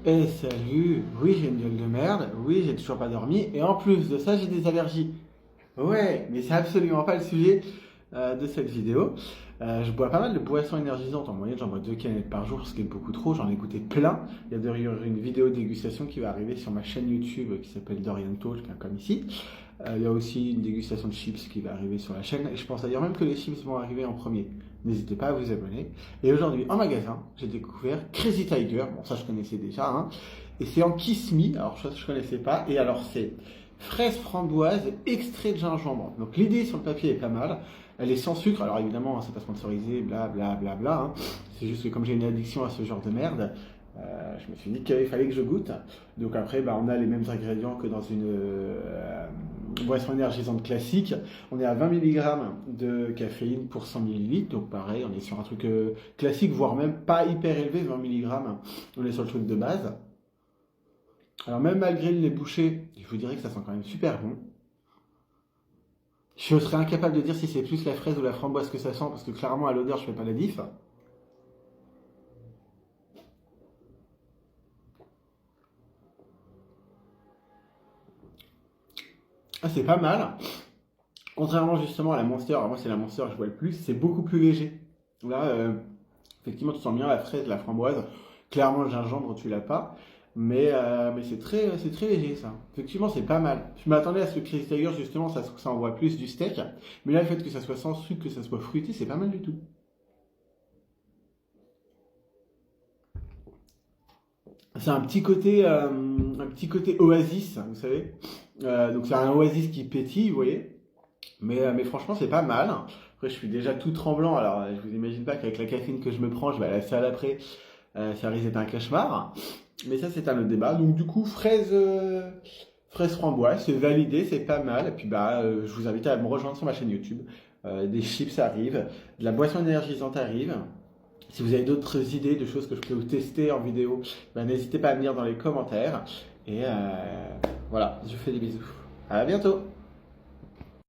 Eh salut, oui j'ai une gueule de merde, oui j'ai toujours pas dormi, et en plus de ça j'ai des allergies. Ouais, mais c'est absolument pas le sujet de cette vidéo. Je bois pas mal de boissons énergisantes, en moyenne j'en bois 2 canettes par jour, ce qui est beaucoup trop, j'en ai goûté plein. Il y a d'ailleurs une vidéo de dégustation qui va arriver sur ma chaîne YouTube qui s'appelle Dorian Talk, hein, comme ici. Il y a aussi une dégustation de chips qui va arriver sur la chaîne, et je pense d'ailleurs même que les chips vont arriver en premier. N'hésitez pas à vous abonner. Et aujourd'hui, en magasin, j'ai découvert Crazy Tiger. Bon, ça je connaissais déjà, hein. Et c'est en Kiss Me. Alors, ça je connaissais pas. Et alors, c'est fraise framboise, extrait de gingembre. Donc, l'idée sur le papier est pas mal. Elle est sans sucre. Alors, évidemment, hein, c'est pas sponsorisé, bla bla bla bla, hein. C'est juste que comme j'ai une addiction à ce genre de merde, je me suis dit qu'il fallait que je goûte. Donc après, bah, on a les mêmes ingrédients que dans une boisson énergisante classique. On est à 20 mg de caféine pour 100 ml. Donc pareil, on est sur un truc classique, voire même pas hyper élevé, 20 mg. On est sur le truc de base. Alors même malgré le nez bouché, je vous dirais que ça sent quand même super bon. Je serais incapable de dire si c'est plus la fraise ou la framboise que ça sent, parce que clairement à l'odeur je fais pas la diff. Ah, c'est pas mal. Contrairement justement à la Monster, alors moi c'est la Monster que je bois le plus, c'est beaucoup plus léger. Là, effectivement, tu sens bien la fraise, la framboise. Clairement, le gingembre, tu l'as pas. Mais c'est très léger ça. Effectivement, c'est pas mal. Je m'attendais à ce que Crazy Tiger, justement, ça envoie plus du steak. Mais là, le fait que ça soit sans sucre, que ça soit fruité, c'est pas mal du tout. C'est un petit côté oasis, vous savez. Donc c'est un oasis qui pétille, vous voyez. Mais franchement, c'est pas mal. Après, je suis déjà tout tremblant. Alors, je vous imagine pas qu'avec la caféine que je me prends, je vais à la salle après. Ça risque d'être un cauchemar. Mais ça, c'est un autre débat. Donc, du coup, fraise framboise, c'est validé, c'est pas mal. Et puis, bah, je vous invite à me rejoindre sur ma chaîne YouTube. Des chips arrivent, de la boisson énergisante arrive. Si vous avez d'autres idées de choses que je peux vous tester en vidéo, bah, n'hésitez pas à me dire dans les commentaires. Et voilà, je vous fais des bisous. À bientôt!